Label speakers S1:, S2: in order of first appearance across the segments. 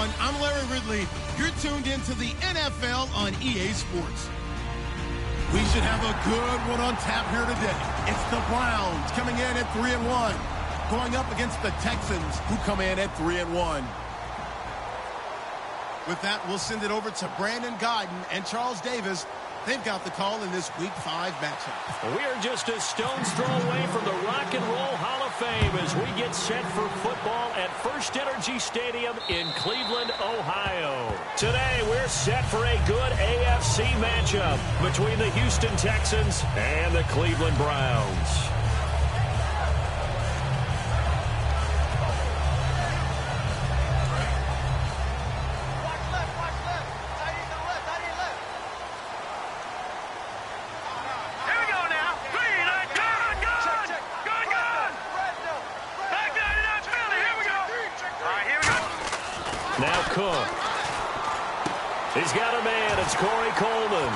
S1: everyone. I'm Larry Ridley. You're tuned into the NFL on EA Sports. We should have a good one on tap here today. It's the Browns coming in at 3-1, going up against the Texans, who come in at 3-1. With that, we'll send it over to Brandon Guyton and Charles Davis. They've got the call in this Week 5 matchup.
S2: We're just a stone's throw away from the Rock and Roll Hall of Fame as we get set for football at First Energy Stadium in Cleveland, Ohio. Today, we're set for a good AFC matchup between the Houston Texans and the Cleveland Browns. Now Cook. He's got a man. It's Corey Coleman.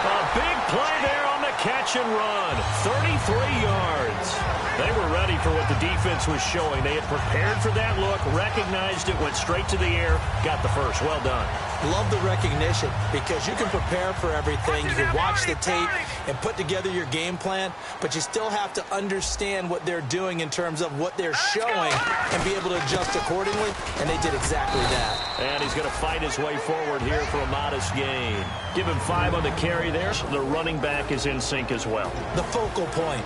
S2: A big play there on the catch and run. 33 yards. They were ready for what the defense was showing. They had prepared for that look, recognized it, went straight to the air, got the first. Well done.
S3: Love the recognition because you can prepare for everything. You can watch the tape and put together your game plan, but you still have to understand what they're doing in terms of what they're showing and be able to adjust accordingly, and they did exactly that.
S2: And he's going to fight his way forward here for a modest gain. Give him 5 on the carry there. The running back is in sync as well.
S3: The focal point.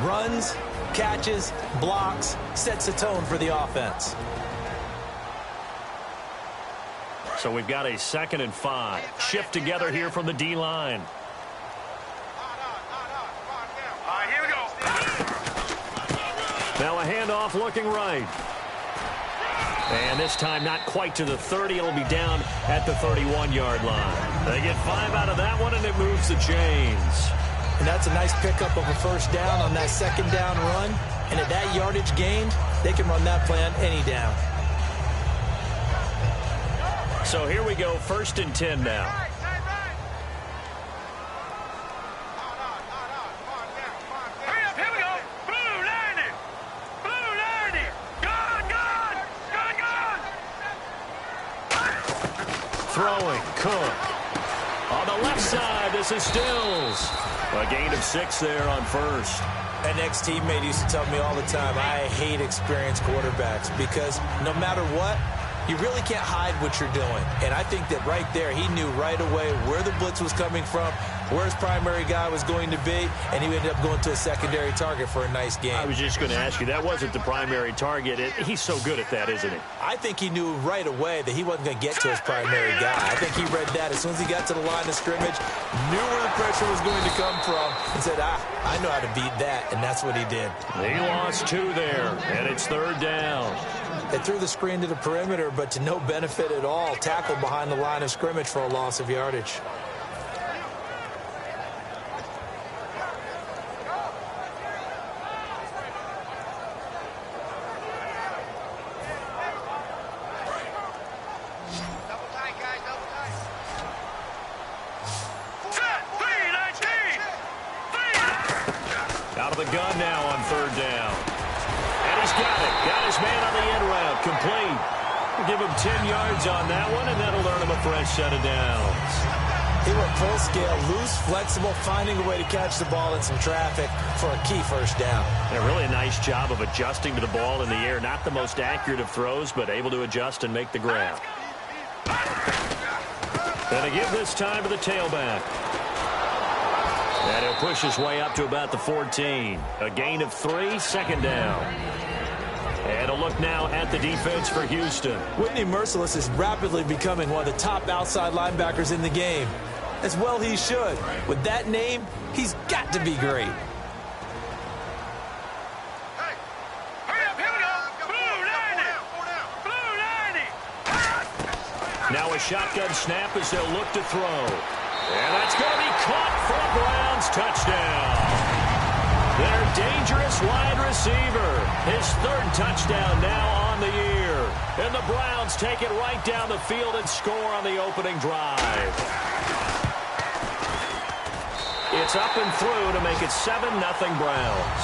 S3: Runs, catches, blocks, sets the tone for the offense.
S2: So we've got a 2nd and 5. Shift together here from the D-line.
S4: Here we go.
S2: Now a handoff looking right. And this time not quite to the 30. It'll be down at the 31-yard line. They get 5 out of that one, and it moves the chains.
S3: And that's a nice pickup of a first down on that 2nd down run. And at that yardage gained, they can run that play on any down.
S2: So here we go, 1st and 10 now.
S4: Hurry up, here we go. Blue, landing. Blue, landing. Gone.
S2: Throwing, Cook. On the left side, this is Stills. A gain of 6 there on first.
S3: An ex-teammate used to tell me all the time, I hate experienced quarterbacks because no matter what, you really can't hide what you're doing. And I think that right there, he knew right away where the blitz was coming from, where his primary guy was going to be, and he ended up going to a secondary target for a nice game.
S2: I was just going to ask you, that wasn't the primary target. He's so good at that, isn't he?
S3: I think he knew right away that he wasn't going to get to his primary guy. I think he read that as soon as he got to the line of scrimmage, knew where the pressure was going to come from, and said, I know how to beat that, and that's what he did.
S2: He lost 2 there, and it's 3rd down.
S3: They threw the screen to the perimeter, but to no benefit at all. Tackled behind the line of scrimmage for a loss of yardage.
S2: Out of the gun now on 3rd down. And he's got it. Got his man on the end route. Complete. We'll give him 10 yards on that one, and that'll earn him a fresh set of downs.
S3: He went full scale, loose, flexible, finding a way to catch the ball in some traffic for a key first down.
S2: And a really nice job of adjusting to the ball in the air. Not the most accurate of throws, but able to adjust and make the grab. Gonna give this time to the tailback. And he'll push his way up to about the 14. A gain of 3, 2nd down. And a look now at the defense for Houston.
S3: Whitney Merciless is rapidly becoming one of the top outside linebackers in the game. As well he should. With that name, he's got to be great.
S2: Now a shotgun snap as they'll look to throw. And that's going to be caught for a Browns touchdown. Their dangerous wide receiver. His 3rd touchdown now on the year. And the Browns take it right down the field and score on the opening drive. It's up and through to make it 7-0 Browns.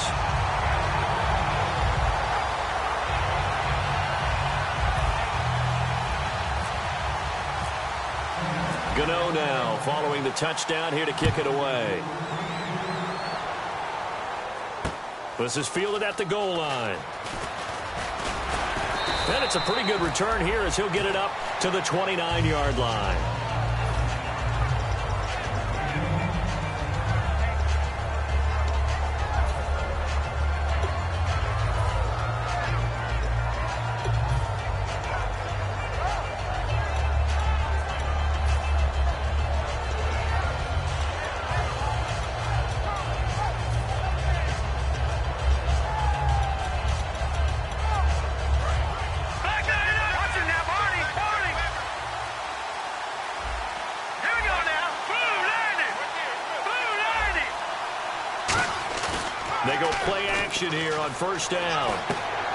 S2: Gano now following the touchdown here to kick it away. This is fielded at the goal line. And it's a pretty good return here as he'll get it up to the 29-yard line. They go play action here on first down.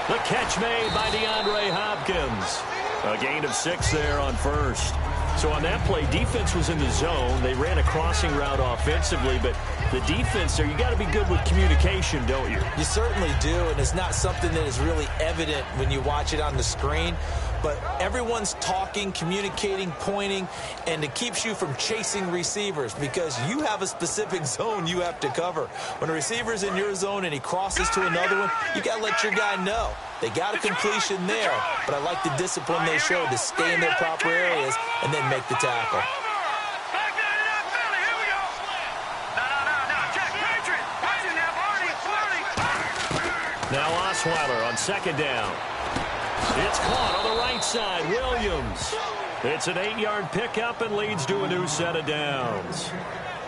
S2: The catch made by DeAndre Hopkins. A gain of 6 there on first. So on that play, defense was in the zone. They ran a crossing route offensively, but the defense there, you got to be good with communication, don't you?
S3: You certainly do, and it's not something that is really evident when you watch it on the screen. But everyone's talking, communicating, pointing, and it keeps you from chasing receivers because you have a specific zone you have to cover. When a receiver's in your zone and he crosses to another one, you got to let your guy know. They got a completion there, but I like the discipline they showed to stay in their proper areas and then make the tackle.
S2: Now Osweiler on second down. It's caught on the right side. Williams. It's an 8-yard pickup and leads to a new set of downs.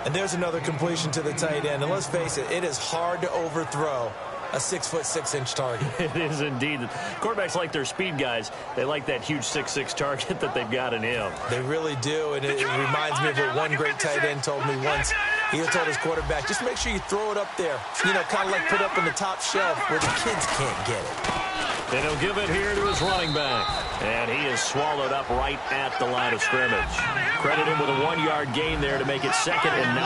S3: And there's another completion to the tight end. And let's face it, it is hard to overthrow a 6'6" target.
S2: It is indeed. Quarterbacks like their speed guys. They like that huge 6'6" target that they've got in him.
S3: They really do, and it reminds me of what one great tight end told me once. He told his quarterback, just make sure you throw it up there. You know, kind of like put up in the top shelf where the kids can't get it.
S2: And he'll give it here to his running back. And he is swallowed up right at the line of scrimmage. Credit him with a 1-yard gain there to make it 2nd and 9.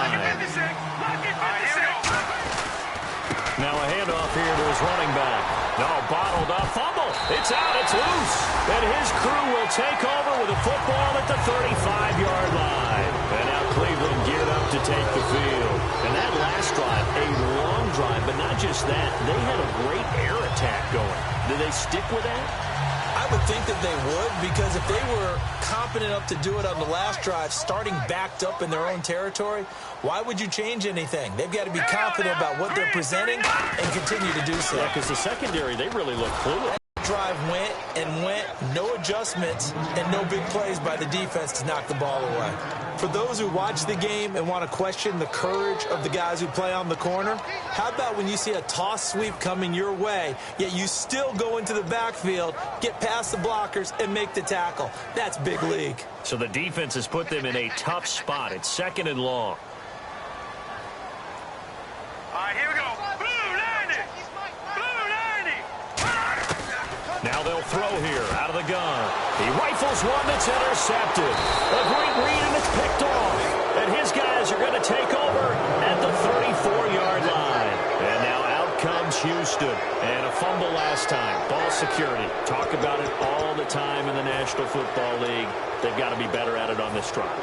S2: Now a handoff here to his running back. No, bottled up. Fumble. It's out. It's loose. And his crew will take over with a football at the 35-yard line. And now Cleveland geared up to take the field. And that last drive, a long drive, but not just that. They had a great air attack going. Did they stick with that?
S3: I would think that they would, because if they were confident enough to do it on the last drive, starting backed up in their own territory, why would you change anything? They've got to be confident about what they're presenting and continue to do so.
S2: Yeah, because the secondary, they really look clueless.
S3: Drive went and went, no adjustments and no big plays by the defense to knock the ball away. For those who watch the game and want to question the courage of the guys who play on the corner, how about when you see a toss sweep coming your way, yet you still go into the backfield, get past the blockers, and make the tackle? That's big league.
S2: So the defense has put them in a tough spot. It's 2nd and long.
S4: All right, here we go.
S2: Now they'll throw here out of the gun. He rifles one that's intercepted. A great read, and it's picked off. And his guys are going to take over at the 34-yard line. And now out comes Houston. And a fumble last time. Ball security. Talk about it all the time in the National Football League. They've got to be better at it on this drive.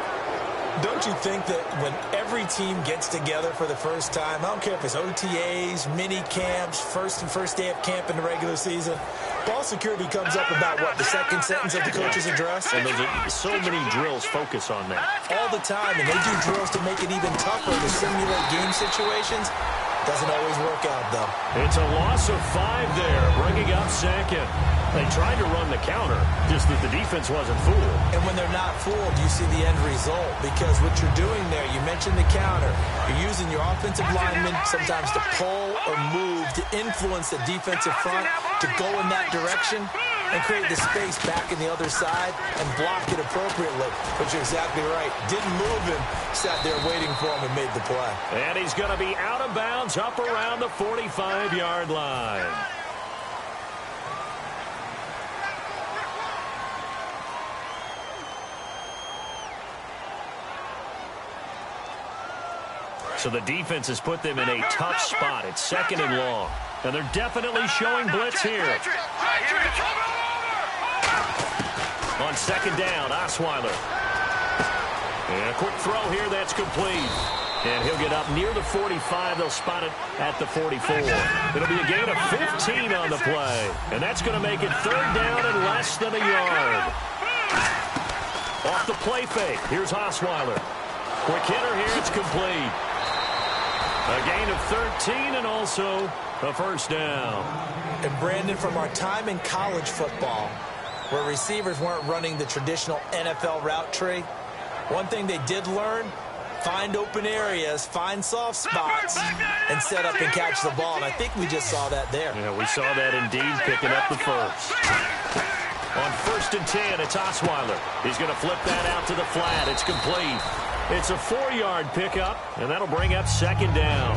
S3: Don't you think that when every team gets together for the first time, I don't care if it's OTAs, mini camps, first day of camp in the regular season, ball security comes up about, what, the second sentence of the coach's address?
S2: And so many drills focus on that.
S3: All the time, and they do drills to make it even tougher to simulate game situations. Doesn't always work out, though.
S2: It's a loss of 5 there, bringing up 2nd. They tried to run the counter, just that the defense wasn't fooled.
S3: And when they're not fooled, you see the end result. Because what you're doing there, you mentioned the counter. You're using your offensive linemen sometimes to pull or move to influence the defensive front to go in that direction and create the space back in the other side and block it appropriately. But you're exactly right. Didn't move him, sat there waiting for him and made the play.
S2: And he's going to be out of bounds up around the 45-yard line. So the defense has put them in a tough spot. It's 2nd and long. And they're definitely showing blitz here. On 2nd down, Osweiler. And a quick throw here, that's complete. And he'll get up near the 45. They'll spot it at the 44. It'll be a gain of 15 on the play. And that's going to make it 3rd down and less than a yard. Off the play fake. Here's Osweiler. Quick hitter here. It's complete. A gain of 13 and also a 1st down.
S3: And Brandon, from our time in college football, where receivers weren't running the traditional NFL route tree, one thing they did learn, find open areas, find soft spots, and set up and catch the ball. And I think we just saw that there.
S2: Yeah, we saw that indeed, picking up the first. On 1st and 10, it's Osweiler. He's going to flip that out to the flat. It's complete. It's a 4-yard pickup, and that'll bring up 2nd down.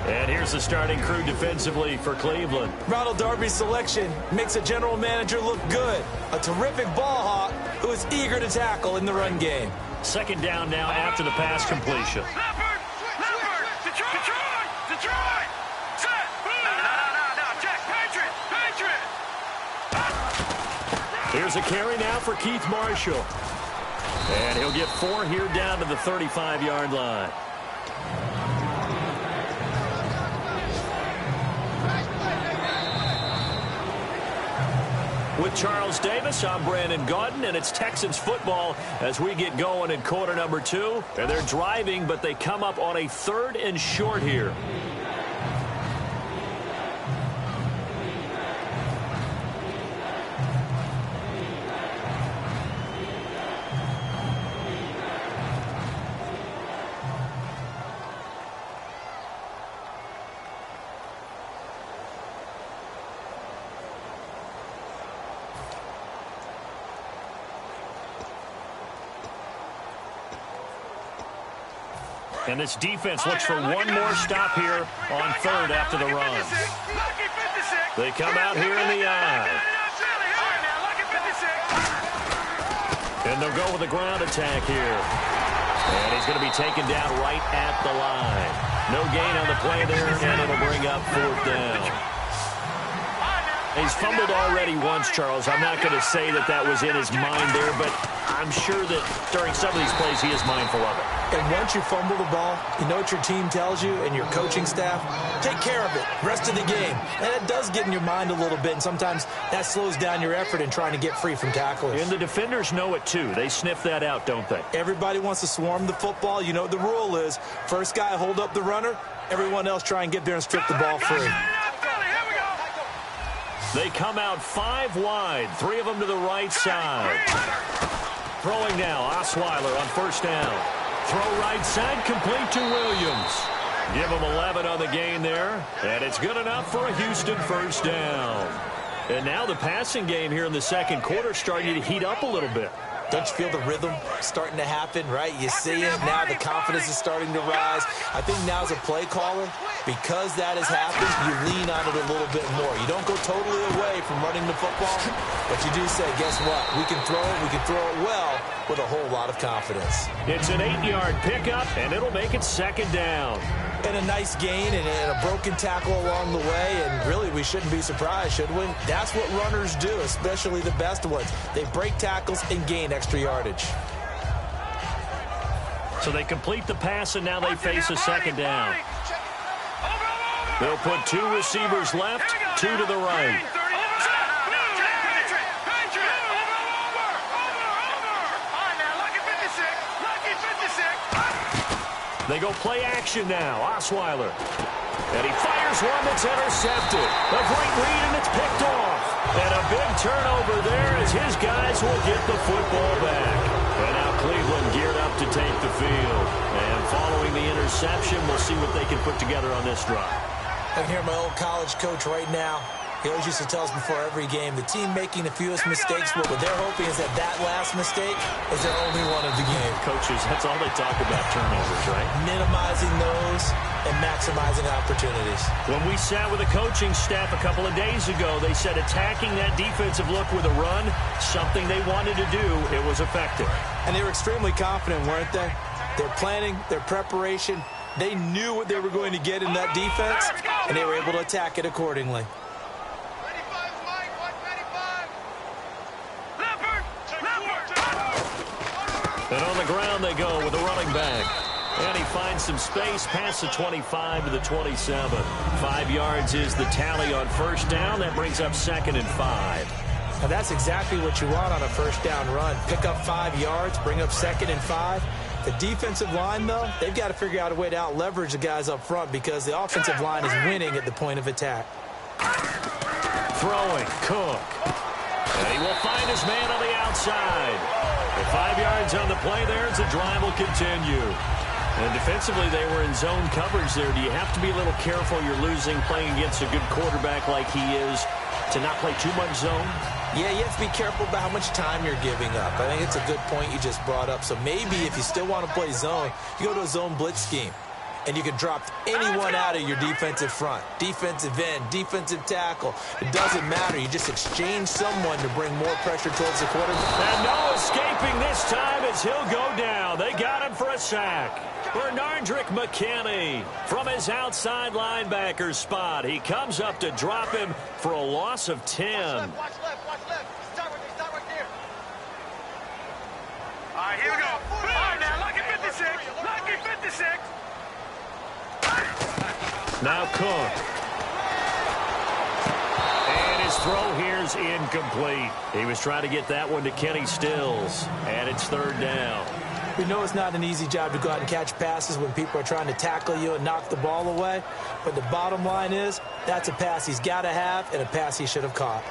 S2: And here's the starting crew defensively for Cleveland.
S3: Ronald Darby's selection makes a general manager look good. A terrific ball hawk who is eager to tackle in the run game.
S2: 2nd down now after the pass completion.
S4: Leopard! Detroit! Set! No, check! Patriot!
S2: Here's a carry now for Keith Marshall. And he'll get 4 here down to the 35-yard line. With Charles Davis, I'm Brandon Gaudin, and it's Texans football as we get going in quarter number 2. And they're driving, but they come up on a 3rd and short here. And this defense looks for one more stop here on 3rd after the run. They come out here in the eye. And they'll go with a ground attack here. And he's going to be taken down right at the line. No gain on the play there, and it'll bring up 4th down. He's fumbled already once, Charles. I'm not going to say that that was in his mind there, but I'm sure that during some of these plays he is mindful of it.
S3: And once you fumble the ball, you know what your team tells you and your coaching staff? Take care of it. Rest of the game. And it does get in your mind a little bit, and sometimes that slows down your effort in trying to get free from tacklers.
S2: And the defenders know it, too. They sniff that out, don't they?
S3: Everybody wants to swarm the football. You know what the rule is. First guy hold up the runner. Everyone else try and get there and strip the ball free.
S2: They come out 5 wide, 3 of them to the right side. Throwing now, Osweiler on 1st down. Throw right side, complete to Williams. Give him 11 on the gain there, and it's good enough for a Houston 1st down. And now the passing game here in the 2nd quarter starting to heat up a little bit.
S3: Don't you feel the rhythm starting to happen, right? You see it. Now the confidence is starting to rise. I think now as a play caller, because that has happened, you lean on it a little bit more. You don't go totally away from running the football, but you do say, guess what? We can throw it well with a whole lot of confidence.
S2: It's an 8-yard pickup, and it'll make it 2nd down.
S3: And a nice gain and a broken tackle along the way, and really we shouldn't be surprised, should we? That's what runners do, especially the best ones. They break tackles and gain extra yardage.
S2: So they complete the pass, and now they face a 2nd down. They'll put 2 receivers left, 2 to the right. They go play action now. Osweiler. And he fires one that's intercepted. A great read, and it's picked off. And a big turnover there as his guys will get the football back. And now Cleveland geared up to take the field. And following the interception, we'll see what they can put together on this drive.
S3: I can hear my old college coach right now. He always used to tell us before every game, the team making the fewest mistakes, what they're hoping is that that last mistake is their only one of the game.
S2: Coaches, that's all they talk about, turnovers, right?
S3: Minimizing those and maximizing opportunities.
S2: When we sat with the coaching staff a couple of days ago, they said attacking that defensive look with a run, something they wanted to do, it was effective.
S3: And they were extremely confident, weren't they? Their planning, their preparation, they knew what they were going to get in that defense, and they were able to attack it accordingly.
S2: And on the ground they go with the running back. And he finds some space past the 25 to the 27. 5 yards is the tally on first down. That brings up 2nd and 5.
S3: Now that's exactly what you want on a first down run. Pick up 5 yards, bring up 2nd and 5. The defensive line, though, they've got to figure out a way to out-leverage the guys up front because the offensive line is winning at the point of attack.
S2: Throwing, Cook. And he will find his man on the outside. With 5 yards on the play there, the drive will continue. And defensively, they were in zone coverage there. Do you have to be a little careful? You're losing playing against a good quarterback like he is to not play too much zone?
S3: Yeah, you have to be careful about how much time you're giving up. I think it's a good point you just brought up. So maybe if you still want to play zone, you go to a zone blitz scheme. And you can drop anyone out of your defensive front. Defensive end, defensive tackle. It doesn't matter. You just exchange someone to bring more pressure towards the quarterback.
S2: And no escaping this time as he'll go down. They got him for a sack. Bernardrick McKinney from his outside linebacker spot. He comes up to drop him for a loss of 10.
S4: Watch left. Start right there. All right, here we go. All right, now, lucky 56. Lucky 56.
S2: Now Cook. And his throw here's incomplete. He was trying to get that one to Kenny Stills. And it's 3rd down.
S3: We know it's not an easy job to go out and catch passes when people are trying to tackle you and knock the ball away. But the bottom line is, that's a pass he's got to have and a pass he should have caught.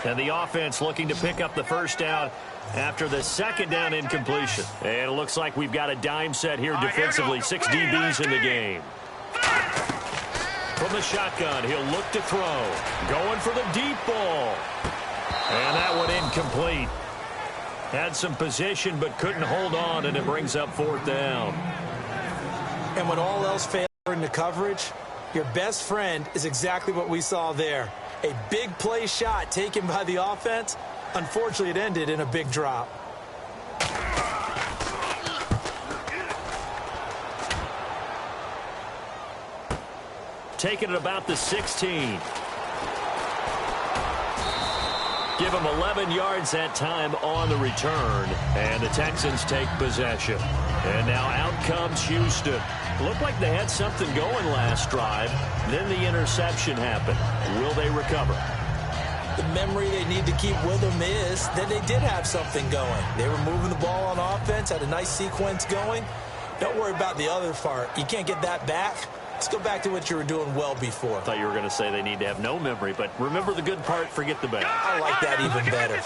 S2: And the offense looking to pick up the first down after the 2nd down incompletion. And it looks like we've got a dime set here defensively. 6 DBs in the game. From the shotgun, he'll look to throw. Going for the deep ball. And that one incomplete. Had some position but couldn't hold on, and it brings up 4th down.
S3: And when all else fails in the coverage, your best friend is exactly what we saw there. A big play shot taken by the offense. Unfortunately, it ended in a big drop.
S2: Taking it about the 16. Give him 11 yards that time on the return. And the Texans take possession. And now out comes Houston. Looked like they had something going last drive. Then the interception happened. Will they recover?
S3: The memory they need to keep with them is that they did have something going. They were moving the ball on offense, had a nice sequence going. Don't worry about the other part. You can't get that back. Let's go back to what you were doing well before.
S2: I thought you were going to say they need to have no memory, but remember the good part, forget the bad.
S3: I like that even better.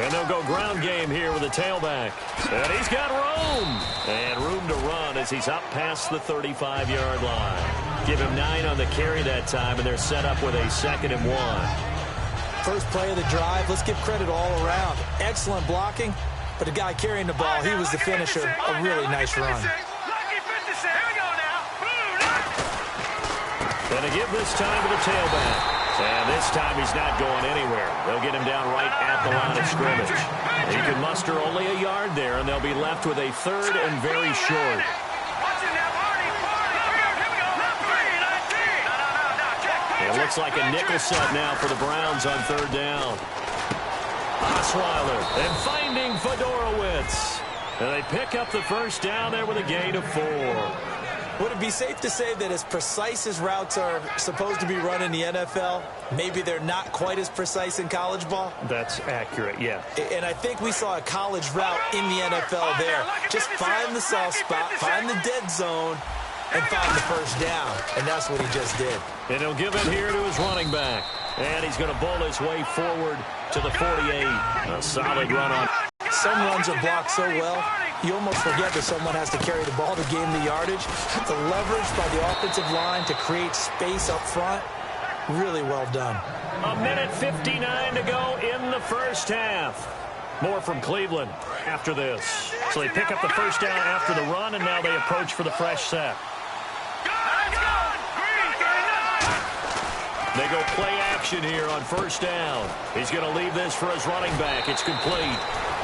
S2: And they'll go ground game here with a tailback. And he's got room. And room to run as he's up past the 35-yard line. Give him 9 on the carry that time, and they're set up with a 2nd and 1.
S3: First play of the drive, let's give credit all around. Excellent blocking, but the guy carrying the ball, he was the finisher. A really nice run.
S2: And a give this time to the tailback. And this time he's not going anywhere. They'll get him down right at the line of scrimmage. He can muster only a yard there, and they'll be left with a 3rd and very short. It looks like a nickel set now for the Browns on 3rd down. Osweiler and finding Fedorowicz. And they pick up the first down there with a gain of 4.
S3: Would it be safe to say that as precise as routes are supposed to be run in the NFL, maybe they're not quite as precise in college ball?
S2: That's accurate, yeah.
S3: And I think we saw a college route in the NFL there. Just find the soft spot, find the dead zone, and find the first down. And that's what he just did.
S2: And he'll give it here to his running back. And he's going to bowl his way forward to the 48. A solid run on.
S3: Some runs are blocked so well, you almost forget that someone has to carry the ball to gain the yardage. The leverage by the offensive line to create space up front, really well done.
S2: 1:59 to go in the first half. More from Cleveland after this. So they pick up the first down after the run, and now they approach for the fresh set. They go play action here on first down. He's going to leave this for his running back. It's complete.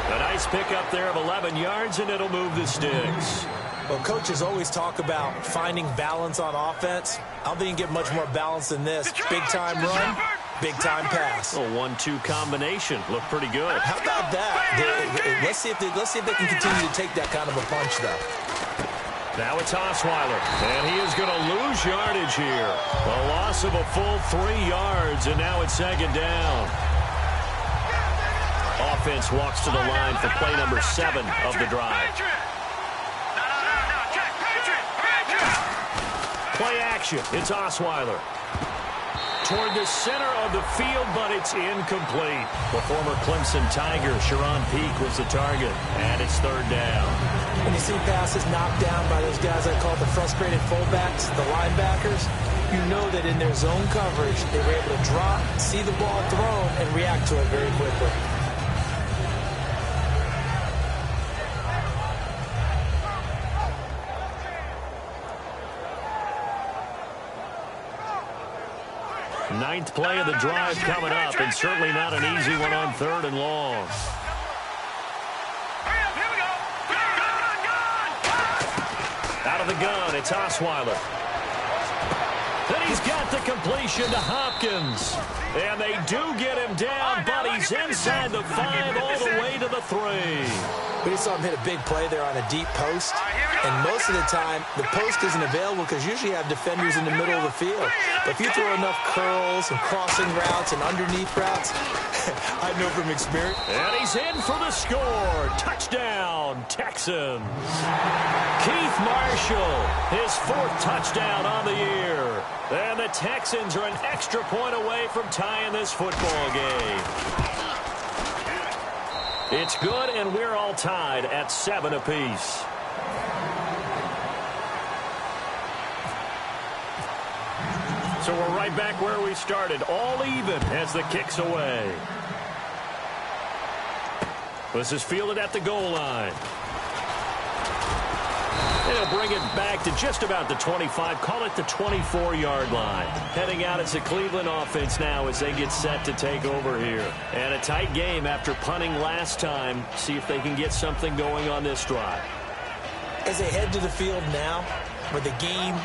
S2: A nice pickup there of 11 yards, and it'll move the sticks.
S3: Well, coaches always talk about finding balance on offense. I don't think you can get much more balance than this. Big-time run, big-time pass.
S2: A 1-2 combination. Looked pretty good.
S3: How about that? Let's see if they can continue to take that kind of a punch, though.
S2: Now it's Osweiler, and he is going to lose yardage here. A loss of a full 3 yards, and now it's second down. Offense walks to the line for play number 7 of the drive. Play action. It's Osweiler. Toward the center of the field, but it's incomplete. The former Clemson Tiger, Sharon Peak, was the target, and it's third down.
S3: When you see passes knocked down by those guys I call the frustrated fullbacks, the linebackers, you know that in their zone coverage, they were able to drop, see the ball thrown, and react to it very quickly.
S2: Ninth play of the drive coming up, and certainly not an easy one on third and long. Out of the gun, it's Osweiler. Then he's got the completion to Hopkins. And they do get him down, but he's inside the 5 all the way to the 3.
S3: We just saw him hit a big play there on a deep post. And most of the time, the post isn't available because usually you have defenders in the middle of the field. But if you throw enough curls and crossing routes and underneath routes, I know from experience.
S2: And he's in for the score. Touchdown, Texans. Keith Marshall, his 4th touchdown on the year. And the Texans are an extra point away from tying this football game. It's good, and we're all tied at 7 apiece. So we're right back where we started, all even as the kick's away. This is fielded at the goal line. They'll bring it back to just about the 25, call it the 24-yard line. Heading out as the Cleveland offense now as they get set to take over here. And a tight game after punting last time. See if they can get something going on this drive.
S3: As they head to the field now, with the game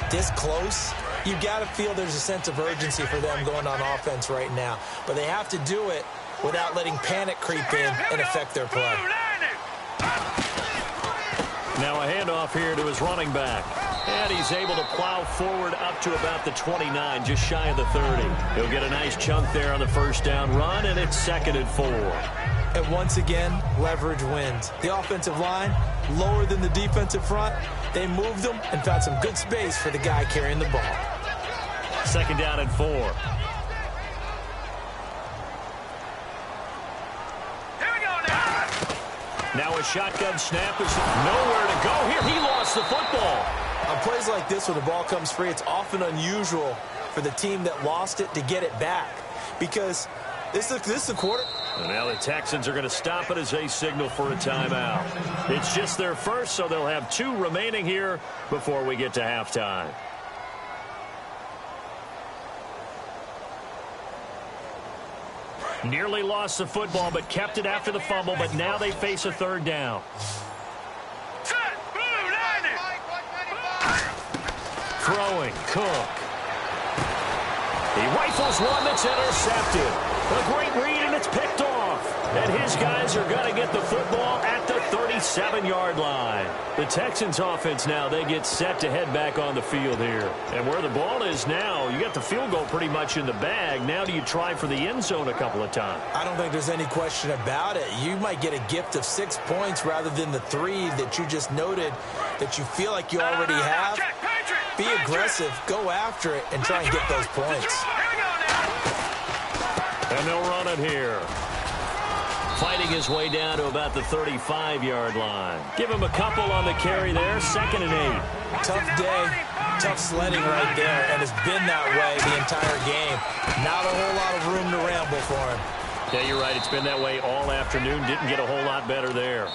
S3: this close, you've got to feel there's a sense of urgency for them going on offense right now. But they have to do it without letting panic creep in and affect their play.
S2: Now a handoff here to his running back. And he's able to plow forward up to about the 29, just shy of the 30. He'll get a nice chunk there on the first down run, and it's 2nd and 4.
S3: And once again, leverage wins. The offensive line, lower than the defensive front. They moved them and found some good space for the guy carrying the ball.
S2: 2nd down and 4. Now a shotgun snap is nowhere to go here. He lost the football.
S3: On plays like this where the ball comes free, it's often unusual for the team that lost it to get it back. Because this is the quarter.
S2: And now the Texans are going to stop it as they signal for a timeout. It's just their first, so they'll have 2 remaining here before we get to halftime. Nearly lost the football, but kept it after the fumble, but now they face a 3rd down. Throwing, Cook. He rifles one that's intercepted. A great read, and it's picked off. And his guys are going to get the football at the 37-yard line. The Texans offense now, they get set to head back on the field here. And where the ball is now, you got the field goal pretty much in the bag. Now do you try for the end zone a couple of times?
S3: I don't think there's any question about it. You might get a gift of 6 points rather than the 3 that you just noted that you feel like you already have. Be aggressive, go after it, and try and get those points.
S2: And they'll run it here. Fighting his way down to about the 35-yard line. Give him a couple on the carry there. 2nd and 8.
S3: Tough day, tough sledding right there, and it's been that way the entire game. Not a whole lot of room to ramble for him.
S2: Yeah, you're right. It's been that way all afternoon. Didn't get a whole lot better there.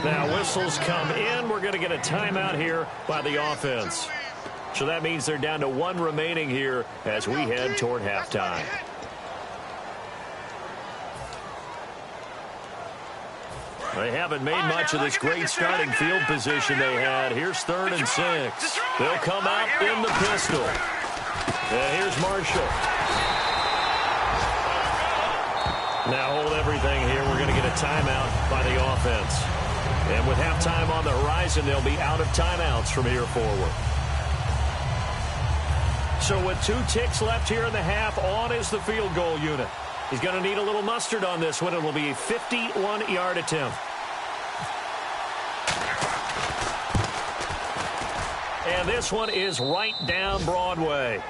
S2: Now whistles come in. We're going to get a timeout here by the offense. So that means they're down to 1 remaining here as we head toward halftime. They haven't made much of this great starting field position they had. Here's 3rd and 6. They'll come out in the pistol. And here's Marshall. Now hold everything here. We're going to get a timeout by the offense. And with halftime on the horizon, they'll be out of timeouts from here forward. So with 2 ticks left here in the half, on is the field goal unit. He's going to need a little mustard on this one. It will be a 51-yard attempt. And this one is right down Broadway.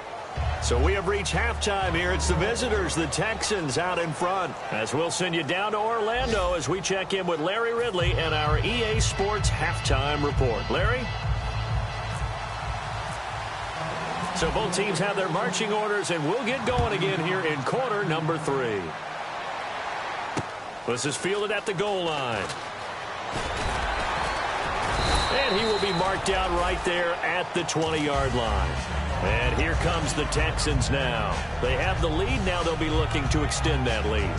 S2: So we have reached halftime here. It's the visitors, the Texans, out in front. As we'll send you down to Orlando as we check in with Larry Ridley and our EA Sports halftime report. Larry? So both teams have their marching orders, and we'll get going again here in quarter number 3. This is fielded at the goal line. And he will be marked out right there at the 20-yard line. And here comes the Texans now. They have the lead. Now they'll be looking to extend that lead.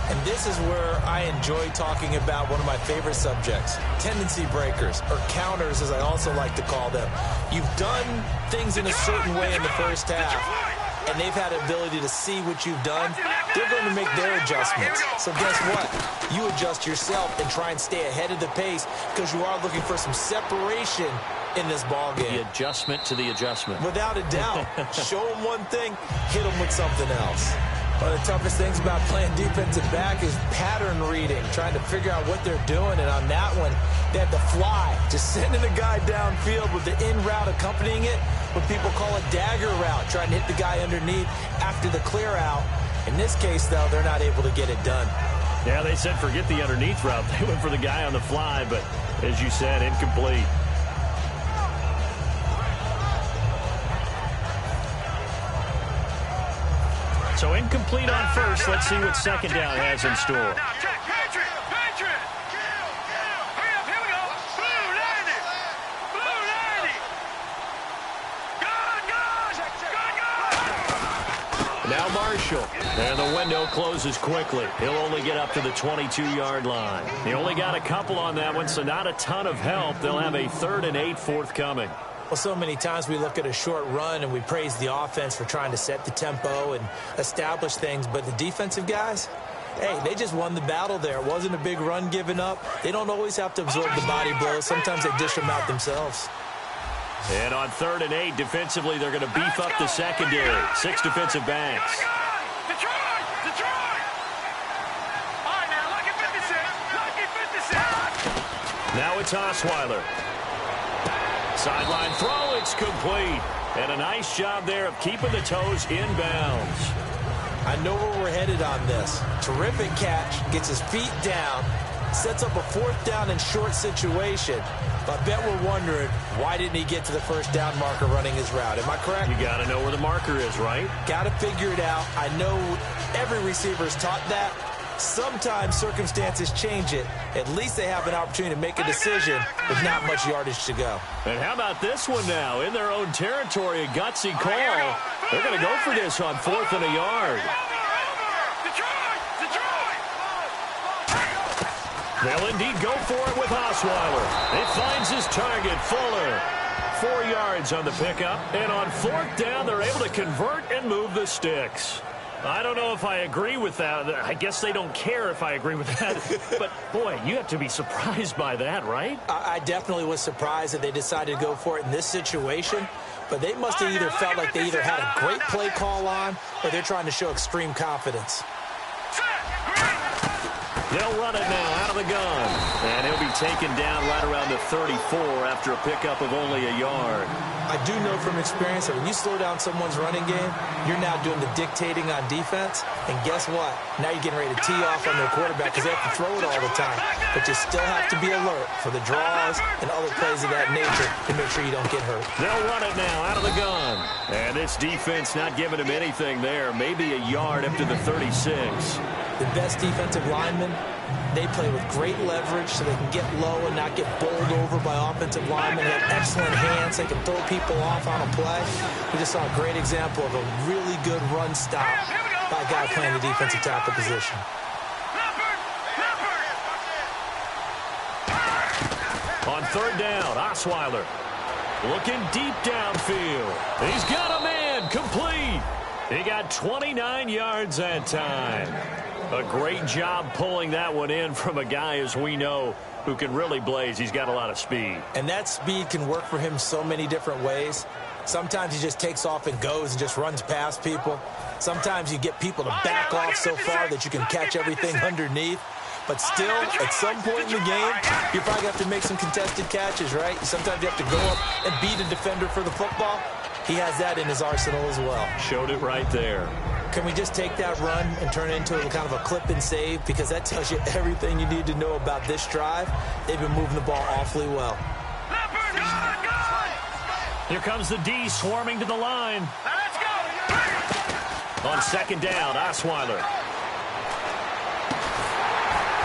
S3: And this is where I enjoy talking about one of my favorite subjects, tendency breakers, or counters as I also like to call them. You've done things in a certain way in the first half, and they've had the ability to see what you've done. They're going to make their adjustments. So guess what? You adjust yourself and try and stay ahead of the pace because you are looking for some separation in this ball game.
S2: The adjustment to the adjustment.
S3: Without a doubt. Show them one thing, hit them with something else. One of the toughest things about playing defensive back is pattern reading, trying to figure out what they're doing. And on that one, they had the fly, just sending the guy downfield with the in route accompanying it, what people call a dagger route, trying to hit the guy underneath after the clear out. In this case, though, they're not able to get it done.
S2: Yeah, they said forget the underneath route. They went for the guy on the fly, but as you said, incomplete. So incomplete on first. Let's see what second down has in store. Now Marshall. And the window closes quickly. He'll only get up to the 22-yard line. He only got a couple on that one, so not a ton of help. They'll have a 3rd and 8 forthcoming.
S3: Well, so many times we look at a short run and we praise the offense for trying to set the tempo and establish things, but the defensive guys, hey, they just won the battle there. It wasn't a big run given up. They don't always have to absorb the body blows. Sometimes they dish them out themselves.
S2: And on 3rd and 8, defensively, they're going to beef up the secondary. 6 defensive backs. Now it's Osweiler. Sideline throw, it's complete. And a nice job there of keeping the toes in bounds.
S3: I know where we're headed on this. Terrific catch, gets his feet down, sets up a 4th down and short situation. But I bet we're wondering, why didn't he get to the first down marker running his route? Am I correct?
S2: You got to know where the marker is, right?
S3: Got to figure it out. I know every receiver is taught that. Sometimes circumstances change it. At least they have an opportunity to make a decision with not much yardage to go.
S2: And how about this one now? In their own territory, a gutsy call. They're going to go for this on 4th and a yard. They'll indeed go for it with Osweiler. It finds his target, Fuller. 4 yards on the pickup. And on 4th down, they're able to convert and move the sticks. I don't know if I agree with that. I guess they don't care if I agree with that. But, boy, you have to be surprised by that, right?
S3: I definitely was surprised that they decided to go for it in this situation. But they must have either felt like they either had a great play call on or they're trying to show extreme confidence.
S2: They'll run it now out of the gun. And he'll be taken down right around the 34 after a pickup of only a yard.
S3: I do know from experience that when you slow down someone's running game, you're now doing the dictating on defense. And guess what? Now you're getting ready to tee off on their quarterback because they have to throw it all the time. But you still have to be alert for the draws and other plays of that nature to make sure you don't get hurt.
S2: They'll run it now out of the gun. And this defense not giving him anything there. Maybe a yard up to the 36.
S3: The best defensive lineman They play with great leverage so they can get low and not get bowled over by offensive linemen. They have excellent hands. They can throw people off on a play. We just saw a great example of a really good run stop by a guy playing the defensive tackle position.
S2: On third down, Osweiler looking deep downfield. He's got a man, complete. He got 29 yards that time. A great job pulling that one in from a guy, as we know, who can really blaze. He's got a lot of speed.
S3: And that speed can work for him so many different ways. Sometimes he just takes off and goes and just runs past people. Sometimes you get people to back off so far that you can catch everything underneath. But still, at some point in the game, you probably have to make some contested catches, right? Sometimes you have to go up and beat a defender for the football. He has that in his arsenal as well.
S2: Showed it right there.
S3: Can we just take that run and turn it into a kind of a clip and save? Because that tells you everything you need to know about this drive. They've been moving the ball awfully well.
S2: Here comes the D swarming to the line. On second down, Osweiler.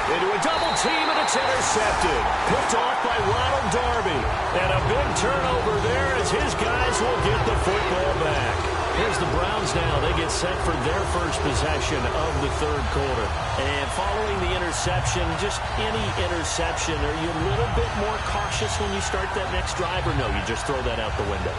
S2: Into a double team, and it's intercepted. Picked off by Ronald Darby. And a big turnover there as his guys will get the football back. Here's the Browns now. They get set for their first possession of the third quarter. And following the interception, just any interception, are you a little bit more cautious when you start that next drive, or no, you just throw that out the window?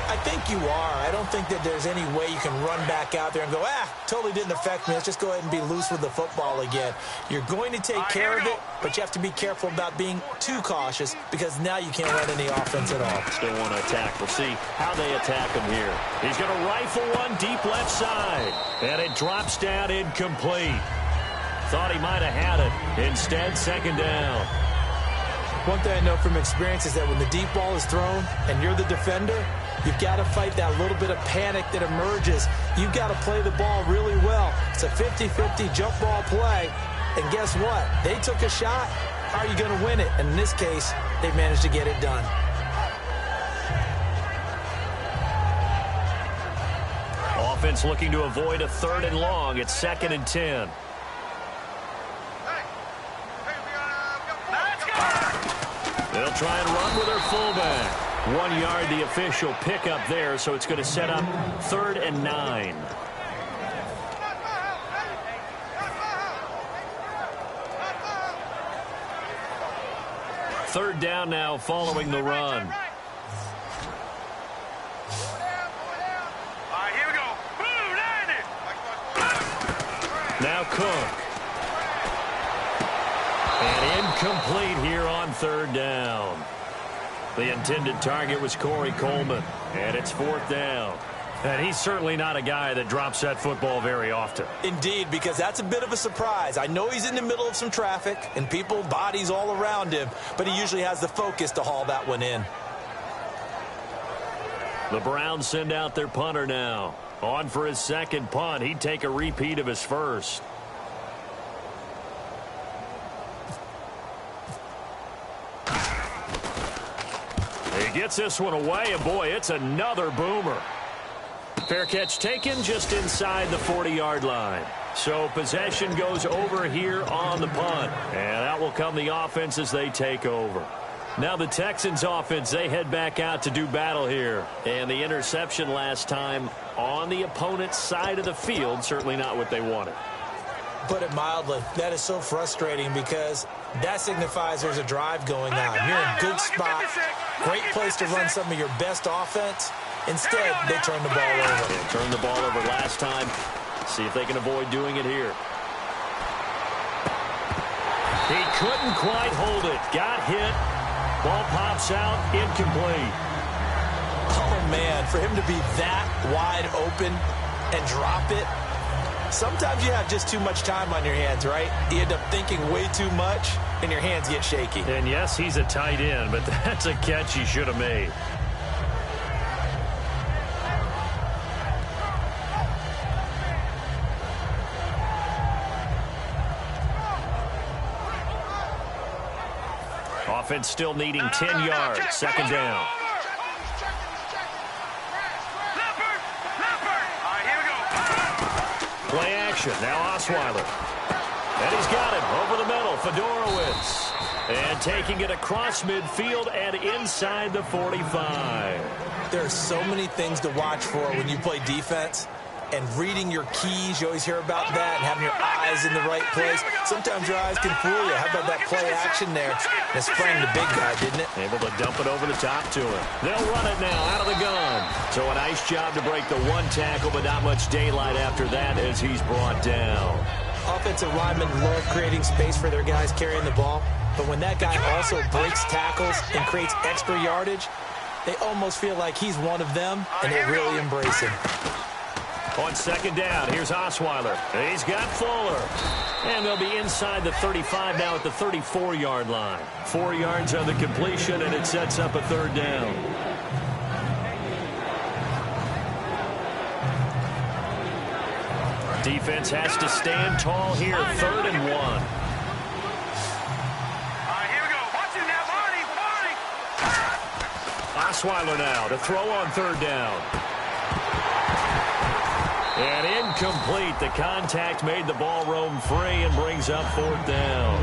S3: I think you are. I don't think that there's any way you can run back out there and go, totally didn't affect me. Let's just go ahead and be loose with the football again. You're going to take care of it, but you have to be careful about being too cautious because now you can't run any offense at all.
S2: Still want to attack. We'll see how they attack him here. He's going to rifle one deep left side, and it drops down incomplete. Thought he might have had it. Instead, second down.
S3: One thing I know from experience is that when the deep ball is thrown and you're the defender, you've got to fight that little bit of panic that emerges. You've got to play the ball really well. It's a 50-50 jump ball play. And guess what? They took a shot. How are you going to win it? And in this case, they managed to get it done.
S2: Offense looking to avoid a third and long. It's 2nd and 10. They'll try and run with their fullback. 1 yard, the official pickup there, so it's going to set up 3rd and 9. Third down now following the run.
S4: Here we go. Boom, landed.
S2: Now Cook. And incomplete here on third down. The intended target was Corey Coleman, and it's 4th down. And he's certainly not a guy that drops that football very often.
S3: Indeed, because that's a bit of a surprise. I know he's in the middle of some traffic and people, bodies all around him, but he usually has the focus to haul that one in.
S2: The Browns send out their punter now. On for his second punt. He'd take a repeat of his first. He gets this one away, and boy, it's another boomer. Fair catch taken just inside the 40-yard line. So possession goes over here on the punt. And out will come the offense as they take over. Now the Texans offense, they head back out to do battle here. And the interception last time on the opponent's side of the field, certainly not what they wanted.
S3: Put it mildly, that is so frustrating because that signifies there's a drive going on. You're in a good spot, great place to run some of your best offense. Instead, they turn the ball over.
S2: They turned the ball over last time. See if they can avoid doing it here. He couldn't quite hold it. Got hit. Ball pops out. Incomplete.
S3: Oh, man, for him to be that wide open and drop it. Sometimes you have just too much time on your hands, right? You end up thinking way too much, and your hands get shaky.
S2: And yes, he's a tight end, but that's a catch he should have made. Offense still needing 10 yards. Second down. Play action. Now Osweiler. And he's got him over the middle, Fedorowicz. And taking it across midfield and inside the 45.
S3: There are so many things to watch for when you play defense. And reading your keys, you always hear about that, and having your eyes in the right place. Sometimes your eyes can fool you. How about that play action there? And it sprang the big guy, didn't it?
S2: Able to dump it over the top to him. They'll run it now out of the gun. So a nice job to break the one tackle, but not much daylight after that as he's brought down.
S3: Offensive linemen love creating space for their guys carrying the ball. But when that guy also breaks tackles and creates extra yardage, they almost feel like he's one of them, and they really embrace him.
S2: On second down, here's Osweiler. He's got Fuller. And they'll be inside the 35 now at the 34-yard line. 4 yards on the completion, and it sets up a third down. Defense has to stand tall here, 3rd and 1.
S4: All right, here we go. Watch it now, Marty.
S2: Osweiler now to throw on 3rd down. And incomplete. The contact made the ball roam free and brings up 4th down.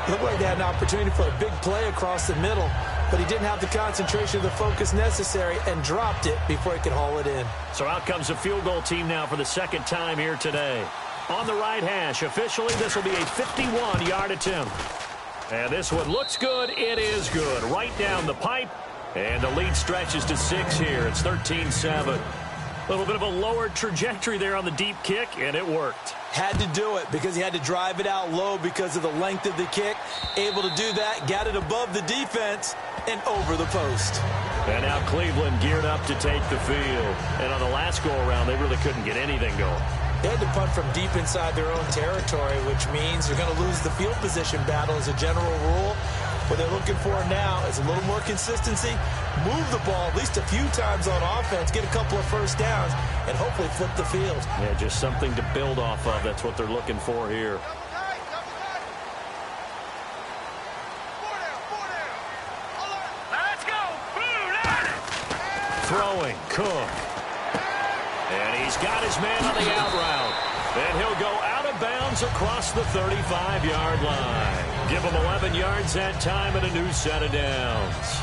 S3: Looked like they had an opportunity for a big play across the middle, but he didn't have the concentration or the focus necessary and dropped it before he could haul it in.
S2: So out comes the field goal team now for the 2nd time here today. On the right hash, officially this will be a 51-yard attempt. And this one looks good. It is good. Right down the pipe. And the lead stretches to 6 here. It's 13-7. A little bit of a lower trajectory there on the deep kick, and it worked.
S3: Had to do it because he had to drive it out low because of the length of the kick. Able to do that, got it above the defense, and over the post.
S2: And now Cleveland geared up to take the field. And on the last go-around, they really couldn't get anything going.
S3: They had to punt from deep inside their own territory, which means they're going to lose the field position battle as a general rule. What they're looking for now is a little more consistency, move the ball at least a few times on offense, get a couple of first downs, and hopefully flip the field.
S2: Yeah, just something to build off of. That's what they're looking for here.
S4: Let's go. Blue line.
S2: Throwing, Cook. And he's got his man on the out route. And he'll go out of bounds across the 35-yard line. Give him 11 yards that time and a new set of downs.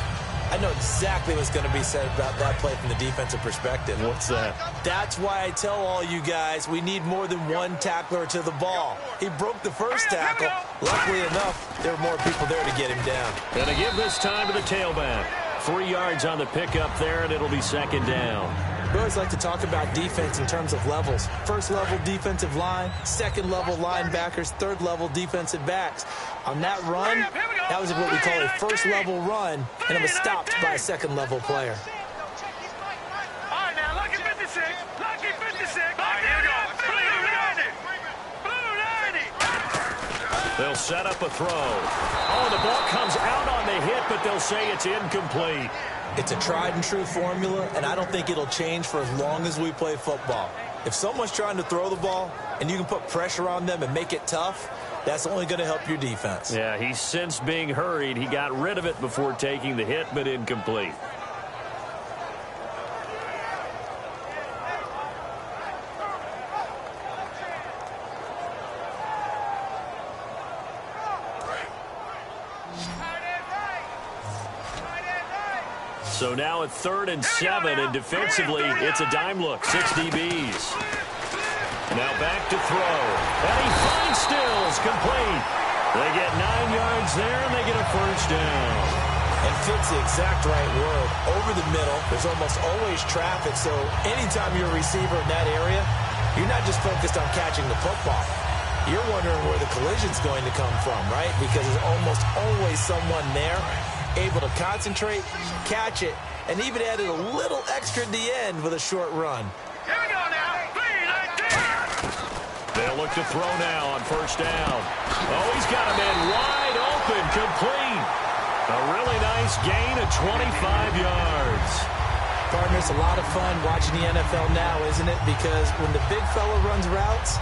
S3: I know exactly what's going to be said about that play from the defensive perspective.
S2: What's that?
S3: That's why I tell all you guys we need more than one tackler to the ball. He broke the first tackle. Luckily enough, there were more people there to get him down.
S2: And to give this time to the tailback. 3 yards on the pickup there, and it'll be 2nd down.
S3: We always like to talk about defense in terms of levels. 1st level defensive line, 2nd level linebackers, 3rd level defensive backs. On that run, that was what we call a 1st level run, and it was stopped by a 2nd level player.
S4: All right, now, lucky 56. Lucky 56. All right, here we go. Blue 90.
S2: They'll set up a throw. Oh, the ball comes out on the hit, but they'll say it's incomplete.
S3: It's a tried-and-true formula, and I don't think it'll change for as long as we play football. If someone's trying to throw the ball and you can put pressure on them and make it tough, that's only going to help your defense.
S2: Yeah, he's since being hurried. He got rid of it before taking the hit, but incomplete. So now at 3rd and 7, and defensively, it's a dime look. 6 DBs. Now back to throw. And he finds Stills, complete. They get 9 yards there, and they get a first down.
S3: And fits the exact right word. Over the middle, there's almost always traffic, so anytime you're a receiver in that area, you're not just focused on catching the football. You're wondering where the collision's going to come from, right? Because there's almost always someone there able to concentrate, catch it, and even added a little extra at the end with a short run.
S4: Here we go now.
S2: They'll look to throw now on first down. Oh, he's got a man wide open, complete. A really nice gain of 25 yards.
S3: Partner, it's a lot of fun watching the NFL now, isn't it? Because when the big fella runs routes,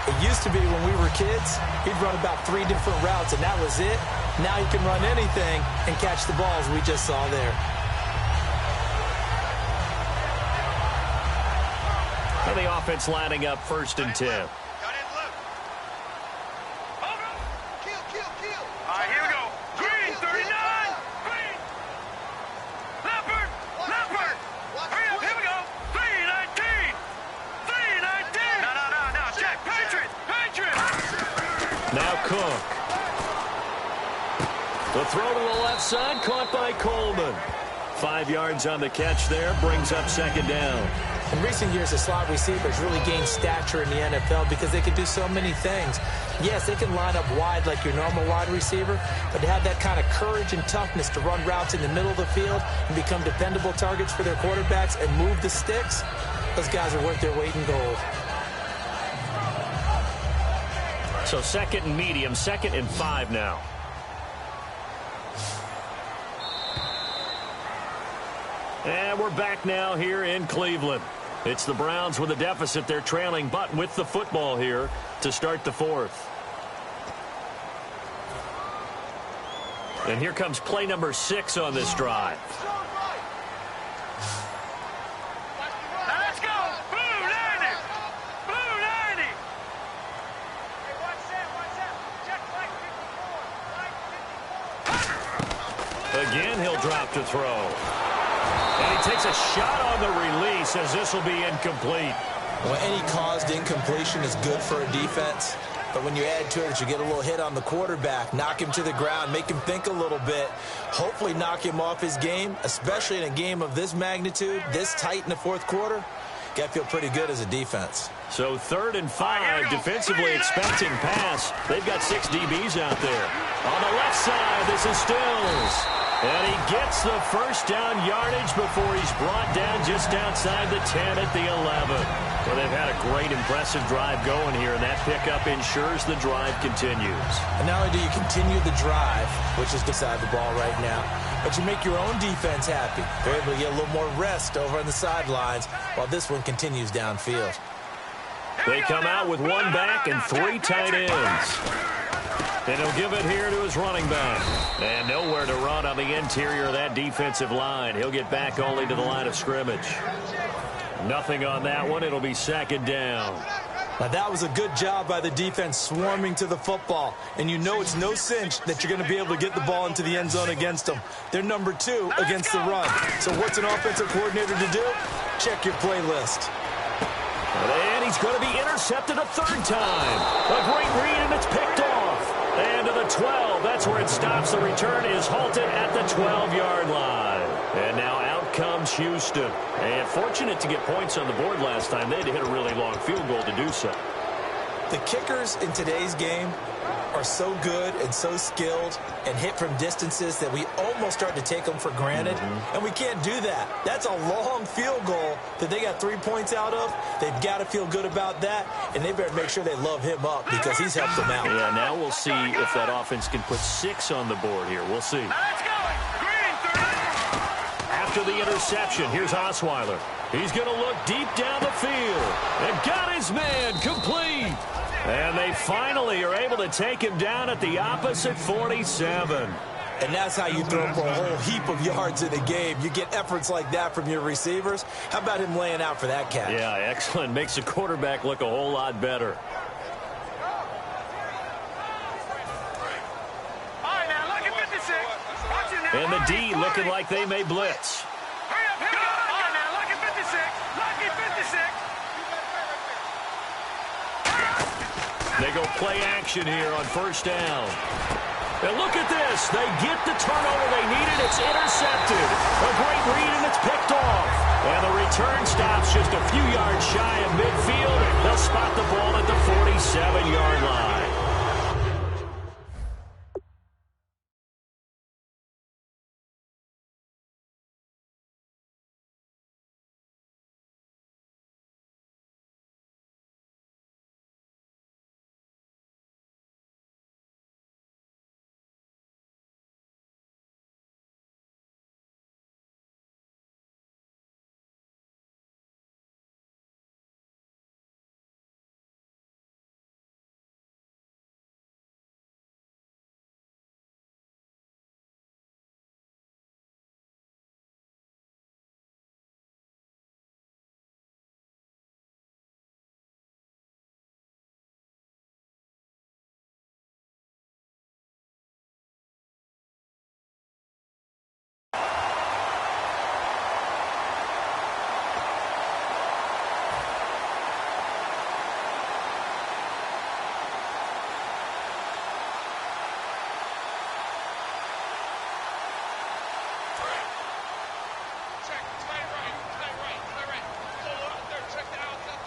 S3: it used to be when we were kids, he'd run about 3 different routes, and that was it. Now he can run anything and catch the balls we just saw there.
S2: And the offense lining up 1st and 10. Cook. The throw to the left side, caught by Coleman. 5 yards on the catch there, brings up second down.
S3: In recent years, the slot receivers really gained stature in the NFL because they can do so many things. Yes, they can line up wide like your normal wide receiver, but to have that kind of courage and toughness to run routes in the middle of the field and become dependable targets for their quarterbacks and move the sticks, those guys are worth their weight in gold.
S2: So second and medium, 2nd and 5 now. And we're back now here in Cleveland. It's the Browns with a deficit. They're trailing, but with the football here to start the 4th. And here comes play number 6 on this drive.
S4: Let's go! Blue 90! Blue 90!
S2: Again, he'll drop to throw. And he takes a shot on the release as this will be incomplete.
S3: Well, any caused incompletion is good for a defense. But when you add to it, you get a little hit on the quarterback, knock him to the ground, make him think a little bit, hopefully knock him off his game, especially in a game of this magnitude, this tight in the 4th quarter. Got to feel pretty good as a defense.
S2: So 3rd and 5, defensively expecting pass. They've got 6 DBs out there. On the left side, this is Stills. And he gets the first down yardage before he's brought down just outside the 10 at the 11. Well, they've had a great, impressive drive going here, and that pickup ensures the drive continues.
S3: And not only do you continue the drive, which is beside the ball right now, but you make your own defense happy. They're able to get a little more rest over on the sidelines while this one continues downfield.
S2: They come out with 1 back and 3 tight ends. And he'll give it here to his running back. And nowhere to run on the interior of that defensive line. He'll get back only to the line of scrimmage. Nothing on that one. It'll be 2nd down.
S3: Now, that was a good job by the defense swarming to the football. And you know it's no cinch that you're going to be able to get the ball into the end zone against them. They're number 2 against the run. So what's an offensive coordinator to do? Check your playlist.
S2: And he's going to be intercepted a 3rd time. A great read, and it's picked off. And to the 12, that's where it stops. The return is halted at the 12-yard line. And now out comes Houston. And fortunate to get points on the board last time. They had to hit a really long field goal to do so.
S3: The kickers in today's game are so good and so skilled and hit from distances that we almost start to take them for granted. And we can't do that. That's a long field goal that they got 3 points out of. They've got to feel good about that, and they better make sure they love him up because he's helped them out.
S2: Yeah, now we'll see if that offense can put 6 on the board here. We'll see.
S4: Let's go! Green 30!
S2: After the interception, here's Osweiler. He's going to look deep down the field and got his man complete. And they finally are able to take him down at the opposite 47.
S3: And that's how you throw for a whole heap of yards in a game. You get efforts like that from your receivers. How about him laying out for that catch?
S2: Yeah, excellent. Makes the quarterback look a whole lot better.
S4: All right, now, look at 56. Watch it now.
S2: And the D looking like they may blitz.
S4: Hurry up, here we go. All right, now, look at 56. Lucky 56.
S2: They go play action here on 1st down. And look at this. They get the turnover they needed. It's intercepted. A great read, and it's picked off. And the return stops just a few yards shy of midfield. They'll spot the ball at the 47-yard line.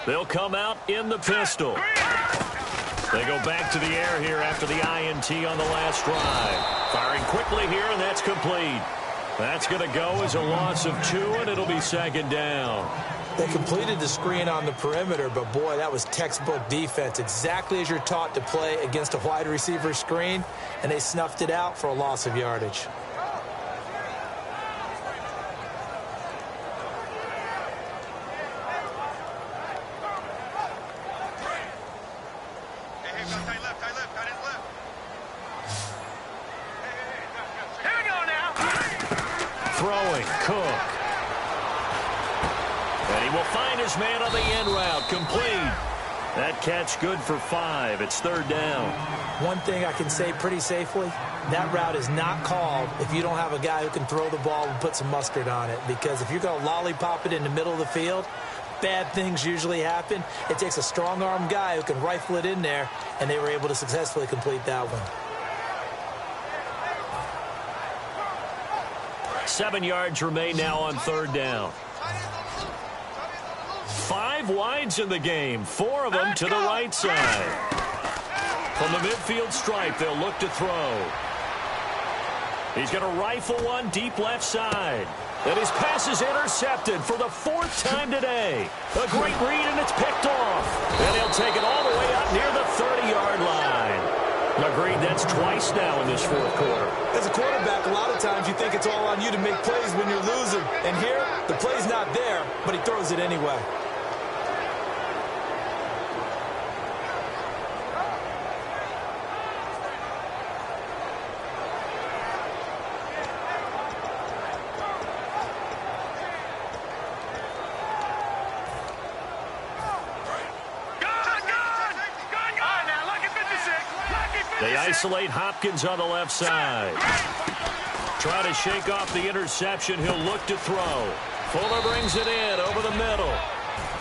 S2: They'll come out in the pistol. They go back to the air here after the INT on the last drive. Firing quickly here, and that's complete. That's going to go as a loss of 2, and it'll be second down.
S3: They completed the screen on the perimeter, but, boy, that was textbook defense, exactly as you're taught to play against a wide receiver screen, and they snuffed it out for a loss of yardage.
S2: Throwing, Cook. And he will find his man on the end route, complete. That catch good for 5. It's third down.
S3: One thing I can say pretty safely, that route is not called if you don't have a guy who can throw the ball and put some mustard on it. Because if you're going to lollipop it in the middle of the field, bad things usually happen. It takes a strong-arm guy who can rifle it in there, and they were able to successfully complete that one.
S2: 7 yards remain now on third down. 5 wides in the game, 4 of them to the right side. From the midfield stripe, they'll look to throw. He's going to rifle one deep left side. And his pass is intercepted for the 4th time today. A great read, and it's picked off. And he'll take it all the way up near the 30-yard line. Agreed, that's twice now in this 4th quarter.
S3: As a quarterback, a lot of times you think it's all on you to make plays when you're losing. And here, the play's not there, but he throws it anyway.
S2: They isolate Hopkins on the left side. Try to shake off the interception. He'll look to throw. Fuller brings it in over the middle.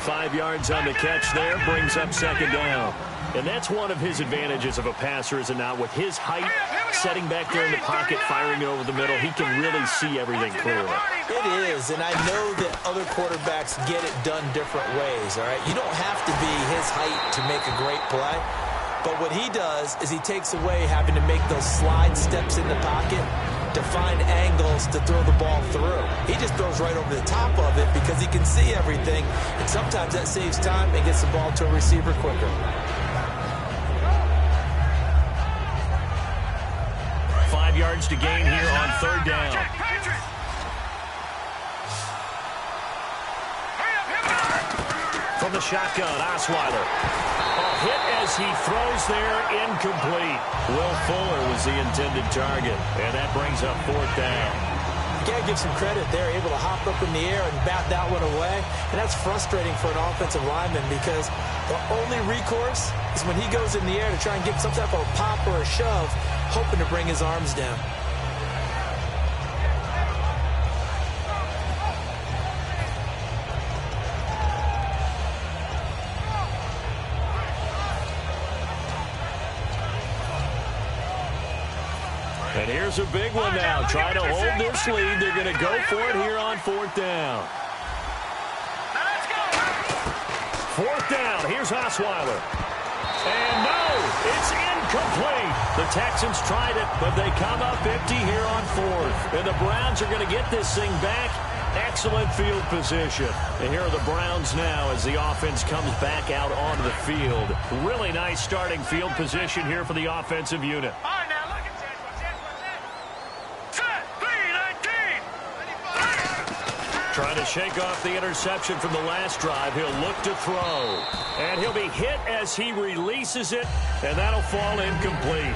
S2: 5 yards on the catch there. Brings up second down. And that's one of his advantages of a passer, is it not? With his height, setting back there in the pocket, firing it over the middle, he can really see everything clearly.
S3: It is, and I know that other quarterbacks get it done different ways, all right? You don't have to be his height to make a great play. But what he does is he takes away having to make those slide steps in the pocket to find angles to throw the ball through. He just throws right over the top of it because he can see everything, and sometimes that saves time and gets the ball to a receiver quicker.
S2: 5 yards to gain here on third down. From the shotgun, Osweiler. A hit as he throws there, incomplete. Will Fuller was the intended target, and that brings up 4th down.
S3: You got to give some credit. They're able to hop up in the air and bat that one away, and that's frustrating for an offensive lineman because the only recourse is when he goes in the air to try and get some type of a pop or a shove, hoping to bring his arms down.
S2: And here's a big one now. Trying to hold this lead. They're going to go for it here on 4th down. 4th down. Here's Osweiler. And no, it's incomplete. The Texans tried it, but they come up empty here on 4th. And the Browns are going to get this thing back. Excellent field position. And here are the Browns now as the offense comes back out onto the field. Really nice starting field position here for the offensive unit. Trying to shake off the interception from the last drive. He'll look to throw. And he'll be hit as he releases it, and that'll fall incomplete.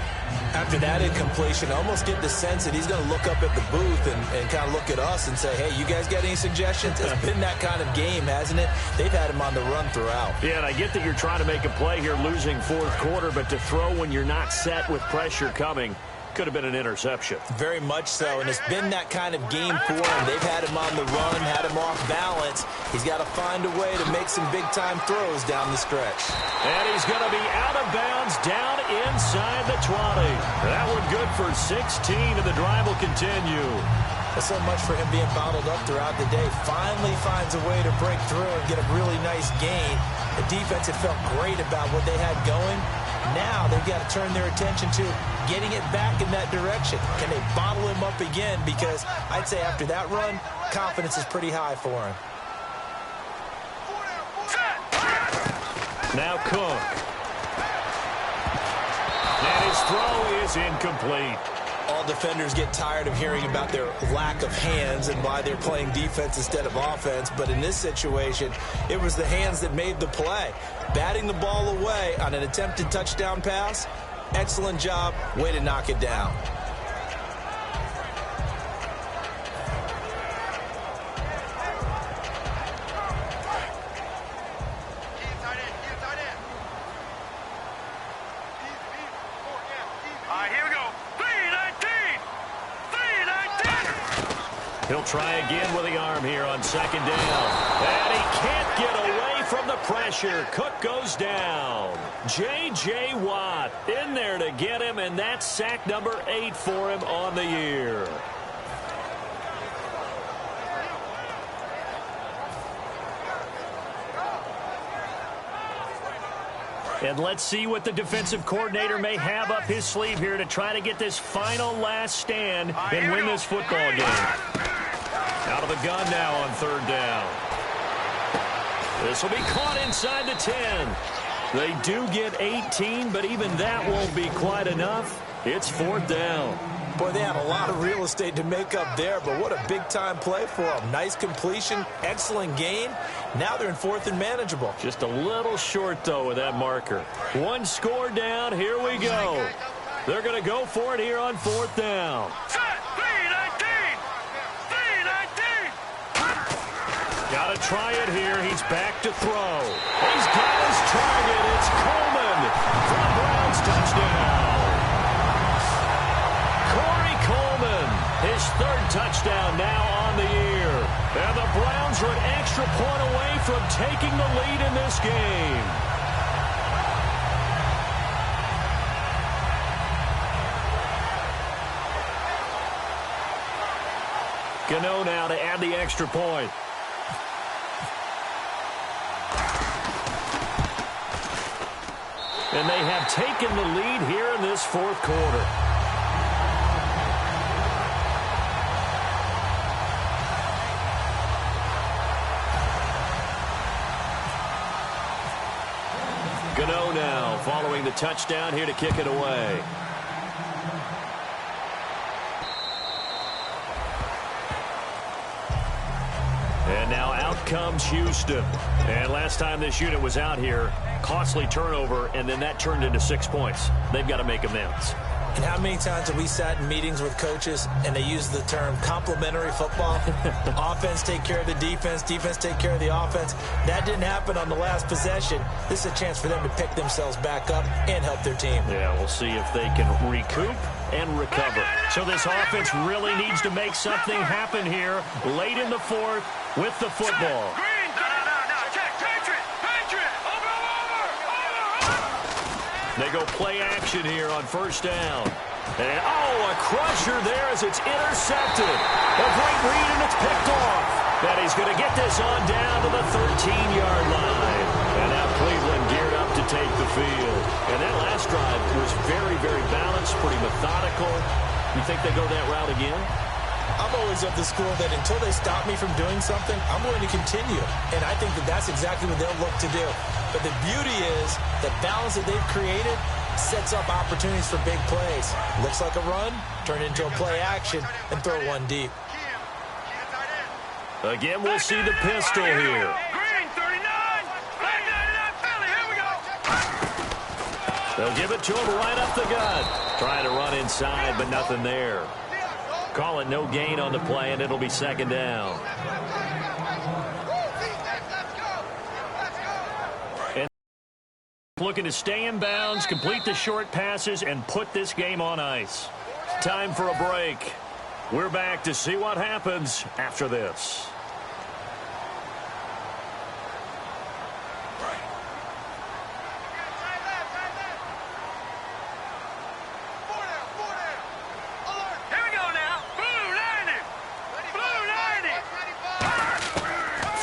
S3: After that incompletion, I almost get the sense that he's going to look up at the booth and kind of look at us and say, hey, you guys got any suggestions? It's been that kind of game, hasn't it? They've had him on the run throughout.
S2: Yeah, and I get that you're trying to make a play here losing 4th quarter, but to throw when you're not set with pressure coming could have been an interception.
S3: Very much so, and it's been that kind of game for him. They've had him on the run, had him off balance. He's got to find a way to make some big-time throws down the stretch.
S2: And he's going to be out of bounds down inside the 20. That one good for 16, and the drive will continue.
S3: Well, so much for him being bottled up throughout the day. Finally finds a way to break through and get a really nice gain. The defense had felt great about what they had going. Now they've got to turn their attention to getting it back in that direction. Can they bottle him up again? Because I'd say after that run, confidence is pretty high for him.
S2: Now Cook. And his throw is incomplete.
S3: All defenders get tired of hearing about their lack of hands and why they're playing defense instead of offense. But in this situation, it was the hands that made the play. Batting the ball away on an attempted touchdown pass, excellent job. Way to knock it down.
S2: He'll try again with the arm here on second down. And he can't get away from the pressure. Cook goes down. J.J. Watt in there to get him, and that's sack number 8 for him on the year. And let's see what the defensive coordinator may have up his sleeve here to try to get this final last stand and win this football game. Out of the gun now on third down. This will be caught inside the 10. They do get 18, but even that won't be quite enough. It's fourth down.
S3: Boy, they had a lot of real estate to make up there, but what a big-time play for them. Nice completion, excellent gain. Now they're in fourth and manageable.
S2: Just a little short, though, with that marker. One score down. Here we go. They're going to go for it here on fourth down. Got to try it here. He's back to throw. He's got his target. It's Coleman for the Browns touchdown. Corey Coleman, his third touchdown now on the year. And the Browns are an extra point away from taking the lead in this game. Gano now to add the extra point. And they have taken the lead here in this fourth quarter. Gano now following the touchdown here to kick it away. And now out comes Houston. And last time this unit was out here, costly turnover, and then that turned into 6 points. They've got to make amends.
S3: And how many times have we sat in meetings with coaches and they use the term complementary football? Offense take care of the defense, defense take care of the offense. That didn't happen on the last possession. This is a chance for them to pick themselves back up and help their team.
S2: Yeah, we'll see if they can recoup and recover. So this offense really needs to make something happen here late in the fourth with the football. They go play action here on first down. And, a crusher there as it's intercepted. A great read, and it's picked off. And he's going to get this on down to the 13-yard line. And now Cleveland geared up to take the field. And that last drive was very, very balanced, pretty methodical. You think they go that route again?
S3: I'm always of the school that until they stop me from doing something, I'm going to continue. And I think that that's exactly what they'll look to do. But the beauty is the balance that they've created sets up opportunities for big plays. Looks like a run, turn it into a play action, and throw one deep.
S2: Again, we'll see the pistol here.
S4: Green 39, flag 99 Philly, here we go.
S2: They'll give it to him right up the gut. Trying to run inside, but nothing there. Call it no gain on the play, and it'll be second down. And looking to stay in bounds, complete the short passes, and put this game on ice. Time for a break. We're back to see what happens after this.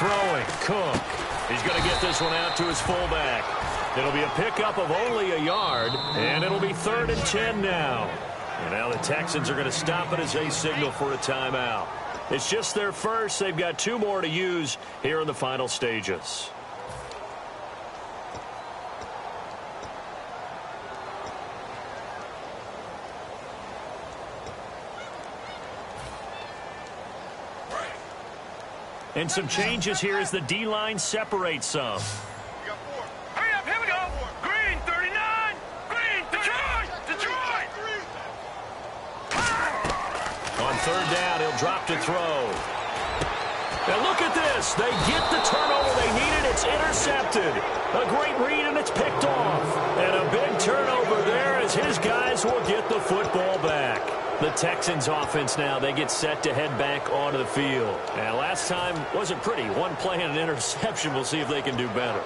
S2: throwing. Cook. He's going to get this one out to his fullback. It'll be a pickup of only a yard, and it'll be 3rd and 10 now. And now the Texans are going to stop it as they signal for a timeout. It's just their first. They've got 2 more to use here in the final stages. And some changes here as the D-line separates some.
S4: Hurry up, here we go. Green, 39. Green, Detroit.
S2: On 3rd down, he'll drop to throw. And look at this. They get the turnover they needed. It's intercepted. A great read, and it's picked off. And a big turnover there as his guys will get the football back. The Texans offense now, they get set to head back onto the field. And last time wasn't pretty. One play and an interception. We'll see if they can do better.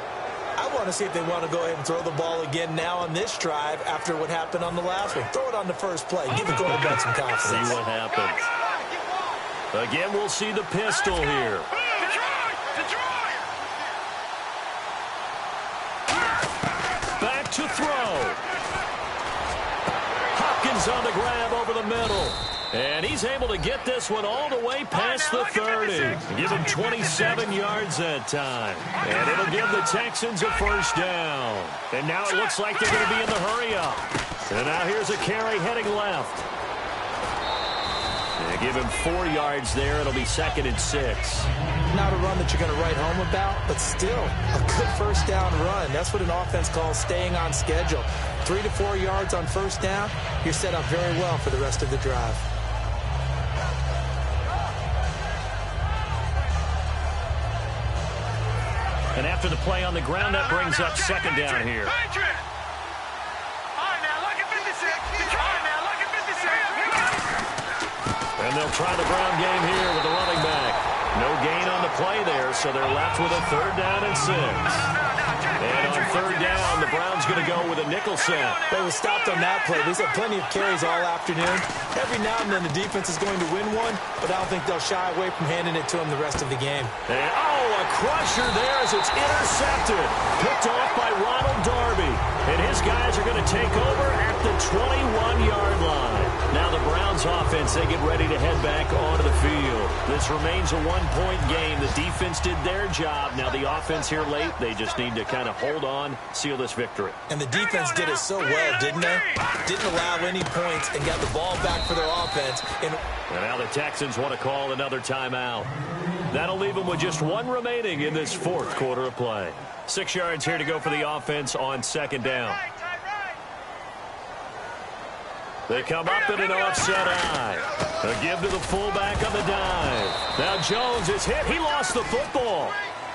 S3: I want to see if they want to go ahead and throw the ball again now on this drive after what happened on the last one. Throw it on the first play. Give the quarterback some confidence.
S2: See what happens. Again, we'll see the pistol here. Back to throw. Hopkins on the grab over the middle. And he's able to get this one all the way past the 30. Give him 27 yards that time. And it'll give the Texans a 1st down. And now it looks like they're going to be in the hurry-up. And now here's a carry heading left. And give him 4 yards there. It'll be 2nd and 6.
S3: Not a run that you're going to write home about, but still a good 1st down run. That's what an offense calls staying on schedule. 3 to 4 yards on 1st down, you're set up very well for the rest of the drive.
S2: And after the play on the ground, that brings up 2nd down here. And they'll try the ground game here with the running back. No gain on the play there, so they're left with a 3rd down and 6. And on 3rd down, the Browns going to go with a nickel set.
S3: They were stopped on that play. They've had plenty of carries all afternoon. Every now and then the defense is going to win one, but I don't think they'll shy away from handing it to them the rest of the game.
S2: And, a crusher there as it's intercepted. Picked off by Ronald Darby. And his guys are going to take over at the 21-yard line. Now the Browns offense, they get ready to head back onto the field. This remains a 1-point game. The defense did their job. Now the offense here late, they just need to kind of hold on, seal this victory.
S3: And the defense did it so well, didn't they? Didn't allow any points and got the ball back for their offense. And
S2: now the Texans want to call another timeout. That'll leave them with just 1 remaining in this 4th quarter of play. 6 yards here to go for the offense on 2nd down. They come up in an offset eye. A give to the fullback on the dive. Now Jones is hit. He lost the football.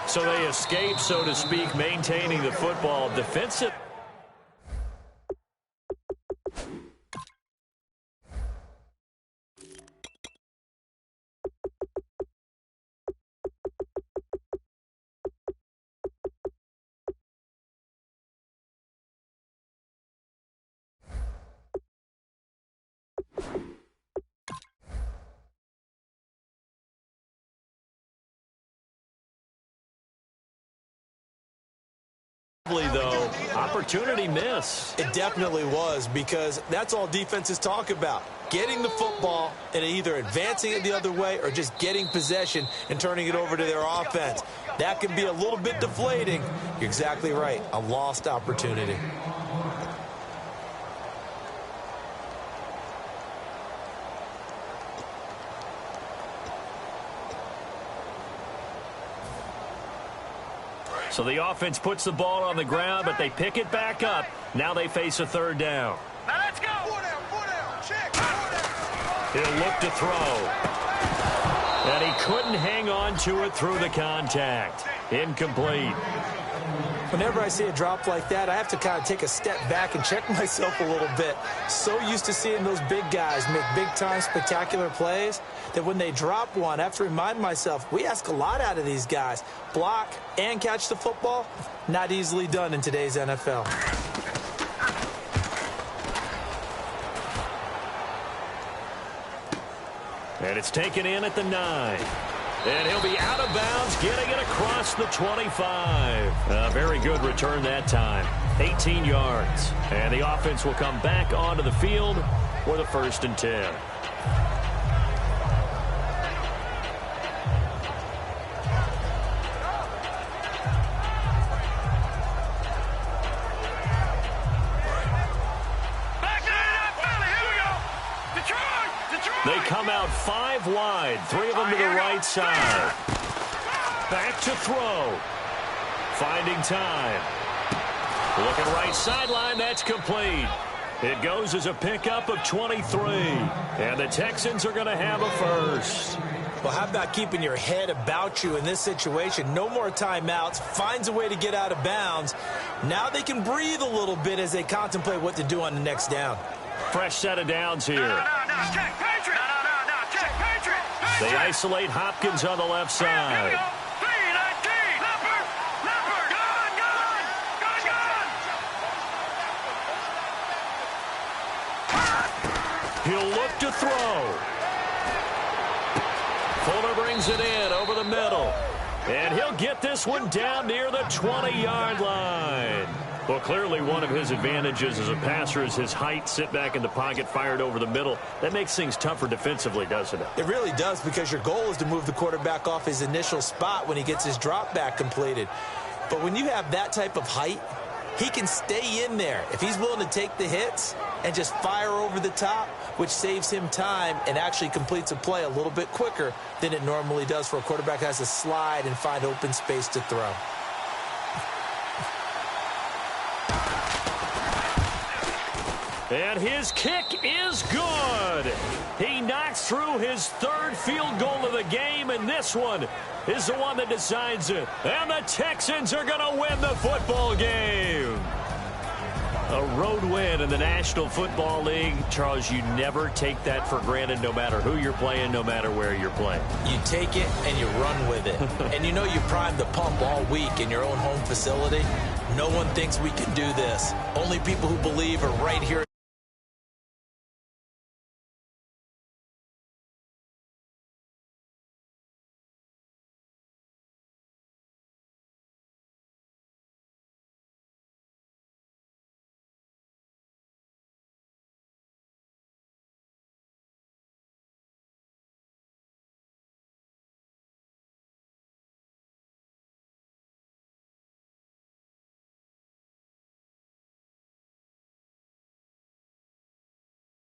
S2: So they escape, so to speak, maintaining the football. Defensive. Though, opportunity miss.
S3: It definitely was, because that's all defenses talk about. Getting the football and either advancing it the other way or just getting possession and turning it over to their offense. That can be a little bit deflating. You're exactly right. A lost opportunity.
S2: So the offense puts the ball on the ground, but they pick it back up. Now they face a 3rd down.
S4: Now let's go. 4 down, check. 4 down.
S2: He'll look to throw. And he couldn't hang on to it through the contact. Incomplete.
S3: Whenever I see a drop like that, I have to kind of take a step back and check myself a little bit. So used to seeing those big guys make big-time spectacular plays that when they drop one, I have to remind myself, we ask a lot out of these guys. Block and catch the football, not easily done in today's NFL.
S2: And it's taken in at the 9. And he'll be out of bounds, getting it across across the 25. A very good return that time. 18 yards. And the offense will come back onto the field for the 1st and 10. They come out 5 wide, 3 of them to the right side. Back to throw. Finding time. Looking right sideline, that's complete. It goes as a pickup of 23. And the Texans are going to have a first.
S3: Well, how about keeping your head about you in this situation? No more timeouts. Finds a way to get out of bounds. Now they can breathe a little bit as they contemplate what to do on the next down.
S2: Fresh set of downs here.
S4: Check Patriot. Check Patriot.
S2: They isolate Hopkins on the left side.
S4: 319. Leopard. Gone.
S2: He'll look to throw. Fuller brings it in over the middle. And he'll get this one down near the 20-yard line. Well, clearly one of his advantages as a passer is his height. Sit back in the pocket, fired over the middle. That makes things tougher defensively, doesn't it?
S3: It really does, because your goal is to move the quarterback off his initial spot when he gets his drop back completed. But when you have that type of height, he can stay in there if he's willing to take the hits and just fire over the top, which saves him time and actually completes a play a little bit quicker than it normally does for a quarterback who has to slide and find open space to throw.
S2: And his kick is good. He knocks through his 3rd field goal of the game, and this one is the one that decides it. And the Texans are going to win the football game. A road win in the National Football League. Charles, you never take that for granted, no matter who you're playing, no matter where you're playing.
S3: You take it and you run with it. And you know you primed the pump all week in your own home facility. No one thinks we can do this. Only people who believe are right here.